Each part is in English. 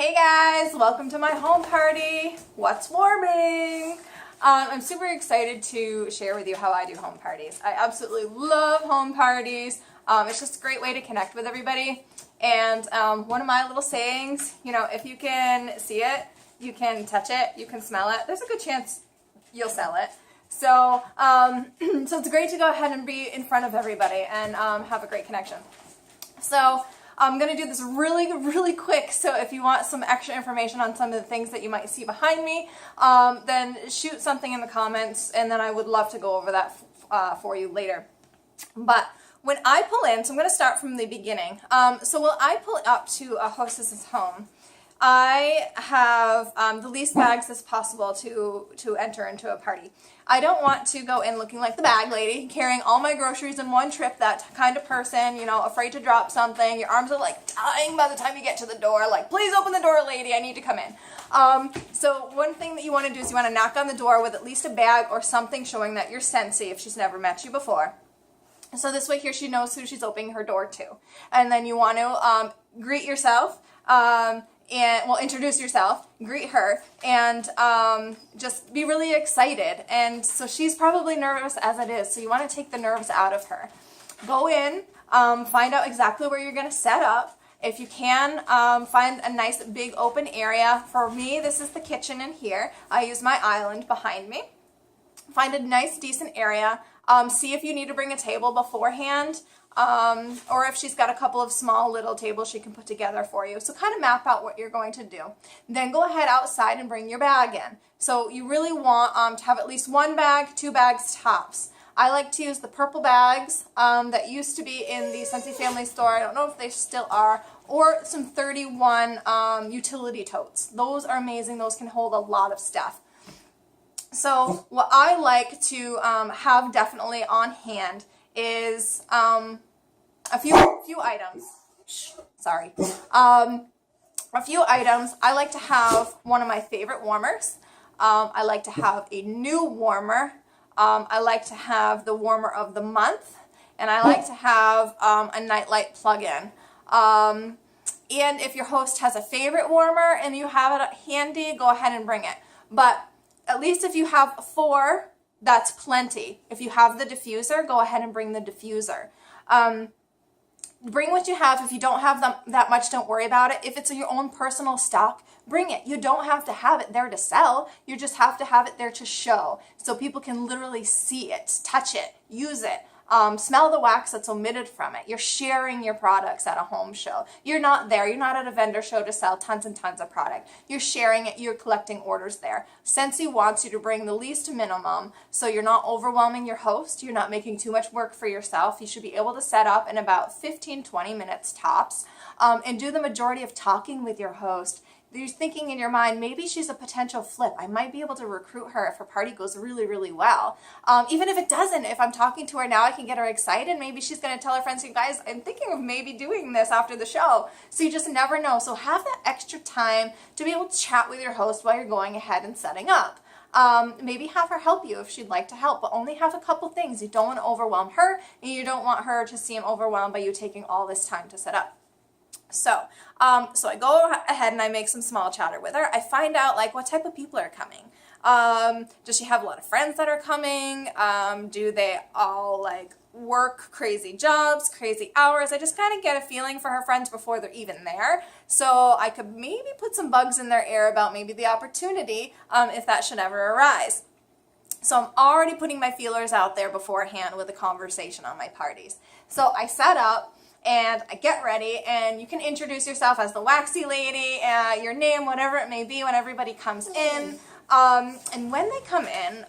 Hey guys, welcome to my home party. What's warming? I'm super excited to share with you how I do home parties. I absolutely love home parties. It's just a great way to connect with everybody. And one of my little sayings, if you can see it, you can touch it, you can smell it, there's a good chance you'll sell it. So, so it's great to go ahead and be in front of everybody and have a great connection. So I'm going to do this really quick, so if you want some extra information on some of the things that you might see behind me, then shoot something in the comments, and then I would love to go over that for you later. But when I pull in, so I'm going to start from the beginning. So when I pull up to a hostess's home, I have the least bags as possible to enter into a party. I don't want to go in looking like the bag lady, carrying all my groceries in one trip, that kind of person, afraid to drop something. Your arms are like dying by the time you get to the door, like, please open the door, lady, I need to come in. So one thing that you want to do is you want to knock on the door with at least a bag or something showing that you're Scentsy if she's never met you before. So this way here she knows who she's opening her door to. And then you want to greet yourself, introduce yourself, greet her, and just be really excited. And so she's probably nervous as it is, so you want to take the nerves out of her. Go in, find out exactly where you're going to set up. If you can, find a nice big open area. For me, this is the kitchen in here. I use my island behind me. Find a nice, decent area. See if you need to bring a table beforehand. Or if she's got a couple of small little tables she can put together for you. So kind of map out what you're going to do. Then go ahead outside and bring your bag in. So you really want to have at least one bag, 2 bags tops. I like to use the purple bags that used to be in the Scentsy Family store. I don't know if they still are. Or some 31 utility totes. Those are amazing. Those can hold a lot of stuff. So what I like to have definitely on hand is a few items. Sorry. A few items. I like to have one of my favorite warmers. I like to have a new warmer. I like to have the warmer of the month. And I like to have a nightlight plug-in. And if your host has a favorite warmer and you have it handy, go ahead and bring it. But at least if you have 4, that's plenty. If you have the diffuser, go ahead and bring the diffuser. Bring what you have. If you don't have that much, don't worry about it. If it's your own personal stock, bring it. You don't have to have it there to sell. You just have to have it there to show. So people can literally see it, touch it, use it. Smell the wax that's emitted from it. You're sharing your products at a home show. You're not there. You're not at a vendor show to sell tons and tons of product. You're sharing it. You're collecting orders there. Scentsy wants you to bring the least minimum, so you're not overwhelming your host. You're not making too much work for yourself. You should be able to set up in about 15-20 minutes tops, and do the majority of talking with your host. You're thinking in your mind, maybe she's a potential flip. I might be able to recruit her if her party goes really well. Even if it doesn't, if I'm talking to her now, I can get her excited. Maybe she's going to tell her friends, you guys, I'm thinking of maybe doing this after the show. So you just never know. So have that extra time to be able to chat with your host while you're going ahead and setting up. Maybe have her help you if she'd like to help, but only have a couple things. You don't want to overwhelm her, and you don't want her to seem overwhelmed by you taking all this time to set up. So I go ahead and I make some small chatter with her. I find out what type of people are coming. Does she have a lot of friends that are coming? Do they all work crazy jobs, crazy hours? I just kind of get a feeling for her friends before they're even there. So I could maybe put some bugs in their ear about maybe the opportunity if that should ever arise. So I'm already putting my feelers out there beforehand with a conversation on my parties. So I set up. And I get ready, and you can introduce yourself as the waxy lady, your name, whatever it may be, when everybody comes in. And when they come in,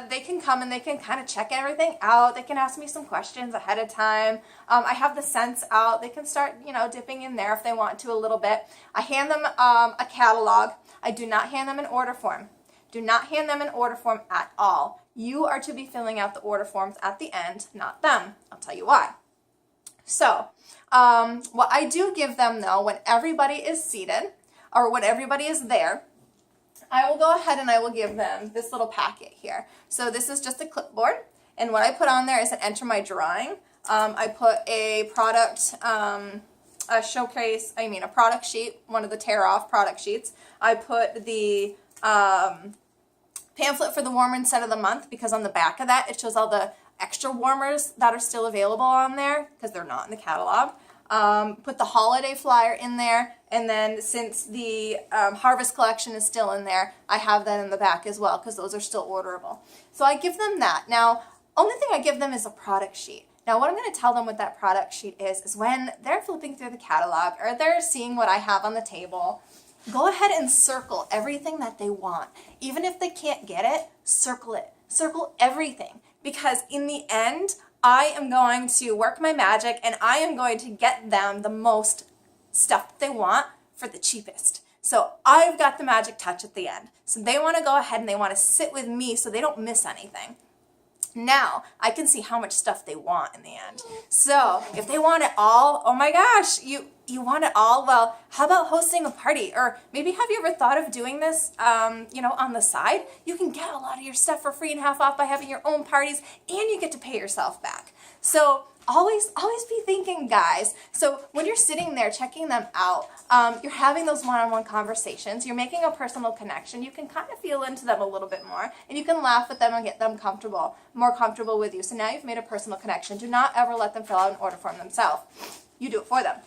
they can come and they can kind of check everything out. They can ask me some questions ahead of time. I have the scents out. They can start, dipping in there if they want to a little bit. I hand them a catalog. I do not hand them an order form. Do not hand them an order form at all. You are to be filling out the order forms at the end, not them. I'll tell you why. So, what I do give them, though, when everybody is seated, or when everybody is there, I will go ahead and I will give them this little packet here. So this is just a clipboard, and what I put on there is an enter my drawing. I put a product a product sheet, one of the tear-off product sheets. I put the pamphlet for the warmer scent of the month, because on the back of that it shows all the extra warmers that are still available on there because they're not in the catalog. Put the holiday flyer in there, and then since the harvest collection is still in there, I have that in the back as well because those are still orderable. So I give them that. Now, only thing I give them is a product sheet. Now, what I'm going to tell them with that product sheet is when they're flipping through the catalog or they're seeing what I have on the table, go ahead and circle everything that they want. Even if they can't get it, circle it. Circle everything. Because in the end, I am going to work my magic and I am going to get them the most stuff that they want for the cheapest. So I've got the magic touch at the end. So they want to go ahead and they want to sit with me so they don't miss anything. Now, I can see how much stuff they want in the end. So, if they want it all, oh my gosh, you want it all? Well, how about hosting a party? Or maybe have you ever thought of doing this, on the side? You can get a lot of your stuff for free and half off by having your own parties, and you get to pay yourself back. So, always be thinking, guys. So when you're sitting there checking them out, you're having those one-on-one conversations, you're making a personal connection, you can kind of feel into them a little bit more, and you can laugh with them and get them more comfortable with you. So now you've made a personal connection. Do not ever let them fill out an order form themselves. You do it for them.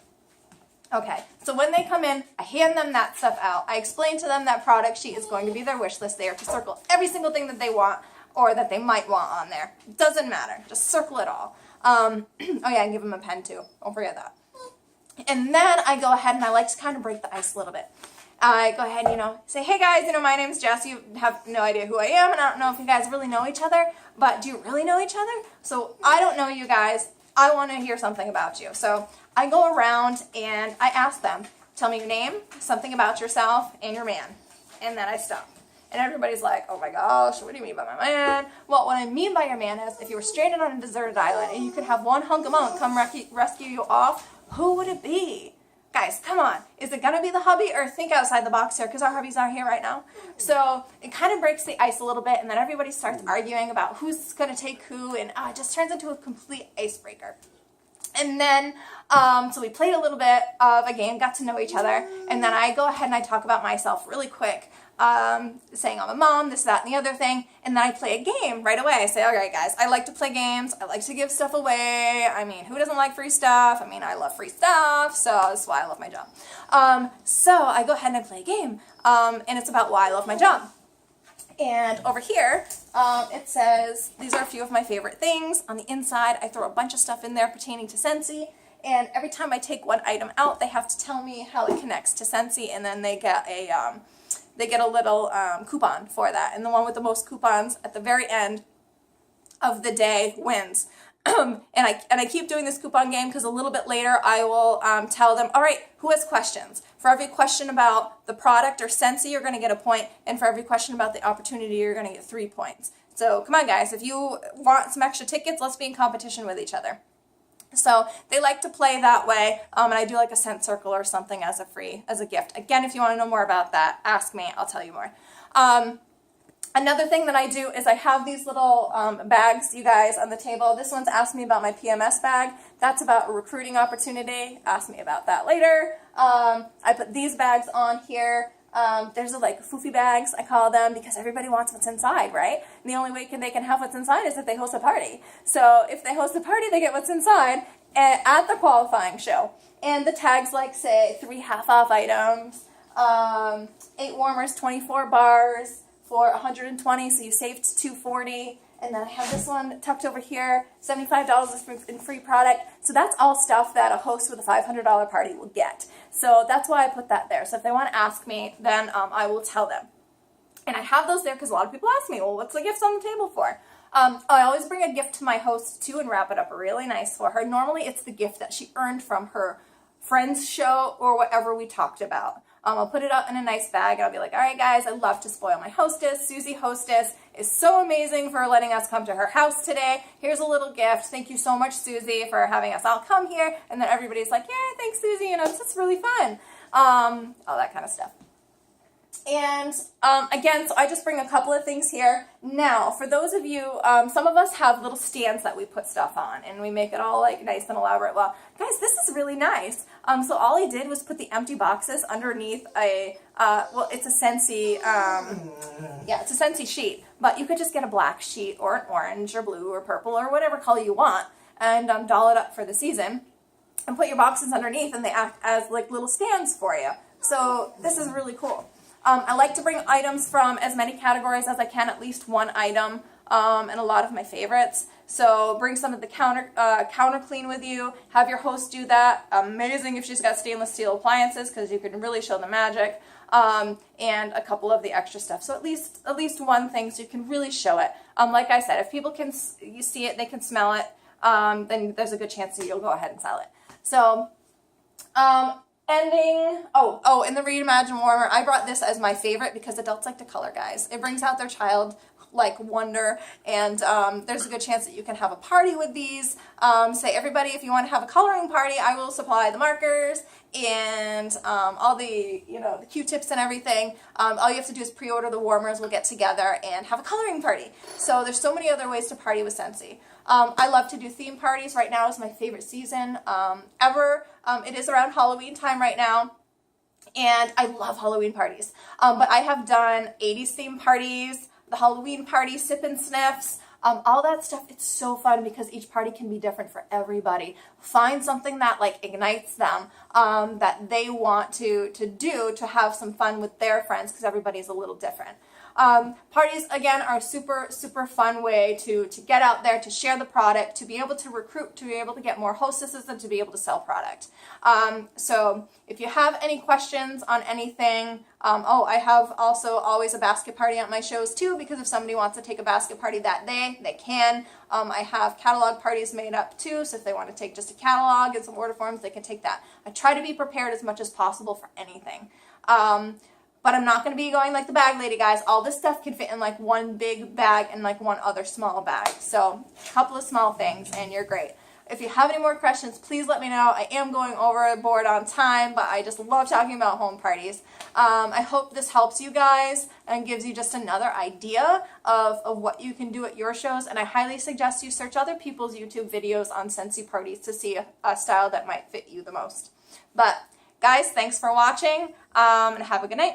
Okay, so when they come in, I hand them that stuff out. I explain to them that product sheet is going to be their wish list. They are to circle every single thing that they want or that they might want on there. It doesn't matter. Just circle it all. Oh yeah, and give them a pen too. Don't forget that. And then I go ahead and I like to kind of break the ice a little bit. I go ahead and, say, hey guys, my name's Jess. You have no idea who I am, and I don't know if you guys really know each other, but do you really know each other? So I don't know you guys. I want to hear something about you. So I go around and I ask them, tell me your name, something about yourself, and your man. And then I stop. And everybody's like, oh my gosh, what do you mean by my man? Well, what I mean by your man is if you were stranded on a deserted island and you could have one hunk of monk come rescue you off, who would it be? Guys, come on. Is it going to be the hubby, or think outside the box here, because our hubbies aren't here right now? So it kind of breaks the ice a little bit, and then everybody starts arguing about who's going to take who, and it just turns into a complete icebreaker. And then, so we played a little bit of a game, got to know each other, and then I go ahead and I talk about myself really quick. Saying I'm a mom, this, that, and the other thing, and then I play a game right away. I say, all right, guys, I like to play games. I like to give stuff away. I mean, who doesn't like free stuff? I mean, I love free stuff, so that's why I love my job. So I go ahead and I play a game, and it's about why I love my job. And over here, it says, these are a few of my favorite things. On the inside, I throw a bunch of stuff in there pertaining to Scentsy. And every time I take one item out, they have to tell me how it connects to Scentsy, and then they get a little coupon for that. And the one with the most coupons at the very end of the day wins. And I keep doing this coupon game because a little bit later I will tell them, all right, who has questions? For every question about the product or Scentsy, you're going to get a point. And for every question about the opportunity, you're going to get 3 points. So come on, guys. If you want some extra tickets, let's be in competition with each other. So they like to play that way, and I do like a scent circle or something as a gift. Again, if you want to know more about that, ask me, I'll tell you more. Another thing that I do is I have these little bags, you guys, on the table. This one's asked me about my PMS bag. That's about a recruiting opportunity. Ask me about that later. I put these bags on here. There's like foofy bags, I call them, because everybody wants what's inside, right? And the only way they can have what's inside is if they host a party. So if they host a party, they get what's inside at the qualifying show. And the tags like say 3 half-off items, 8 warmers, 24 bars for $120, so you saved $240. And then I have this one tucked over here, $75 in free product. So that's all stuff that a host with a $500 party will get. So that's why I put that there. So if they want to ask me, then I will tell them. And I have those there because a lot of people ask me, well, what's the gift on the table for? I always bring a gift to my host too and wrap it up really nice for her. Normally it's the gift that she earned from her friend's show or whatever we talked about. I'll put it up in a nice bag and I'll be like, all right, guys, I love to spoil my hostess. Susie Hostess is so amazing for letting us come to her house today. Here's a little gift. Thank you so much, Susie, for having us all come here. And then everybody's like, yay, thanks, Susie. It's just really fun. All that kind of stuff. And again, so I just bring a couple of things here. Now, for those of you, some of us have little stands that we put stuff on, and we make it all like nice and elaborate. Well, guys, this is really nice. So all I did was put the empty boxes underneath a, well, it's a Scentsy, yeah, it's a Scentsy sheet. But you could just get a black sheet or an orange or blue or purple or whatever color you want, and doll it up for the season, and put your boxes underneath, and they act as like little stands for you. So this is really cool. I like to bring items from as many categories as I can, at least one item, and a lot of my favorites. So bring some of the counter clean with you. Have your host do that. Amazing if she's got stainless steel appliances, because you can really show the magic. And a couple of the extra stuff. So at least one thing, so you can really show it. Like I said, if people can you see it, they can smell it, then there's a good chance that you'll go ahead and sell it. So. Ending, and the Reimagine Warmer, I brought this as my favorite because adults like to color, guys. It brings out their child-like wonder, and there's a good chance that you can have a party with these. Say, everybody, if you want to have a coloring party, I will supply the markers and all the, the Q-tips and everything. All you have to do is pre-order the warmers. We'll get together and have a coloring party. So there's so many other ways to party with Scentsy. I love to do theme parties. Right now is my favorite season ever. It is around Halloween time right now, and I love Halloween parties. But I have done 80s theme parties, the Halloween party, sip and sniffs, all that stuff. It's so fun because each party can be different for everybody. Find something that like ignites them, that they want to do to have some fun with their friends, because everybody's a little different. Parties, again, are a super, super fun way to get out there, to share the product, to be able to recruit, to be able to get more hostesses, and to be able to sell product. So if you have any questions on anything, I have also always a basket party at my shows too, because if somebody wants to take a basket party that day, they can. I have catalog parties made up too, so if they want to take just a catalog and some order forms, they can take that. I try to be prepared as much as possible for anything. But I'm not going to be going like the bag lady, guys. All this stuff can fit in like one big bag and like one other small bag. So a couple of small things and you're great. If you have any more questions, please let me know. I am going overboard on time, but I just love talking about home parties. I hope this helps you guys and gives you just another idea of what you can do at your shows. And I highly suggest you search other people's YouTube videos on Scentsy parties to see a style that might fit you the most. But guys, thanks for watching, and have a good night.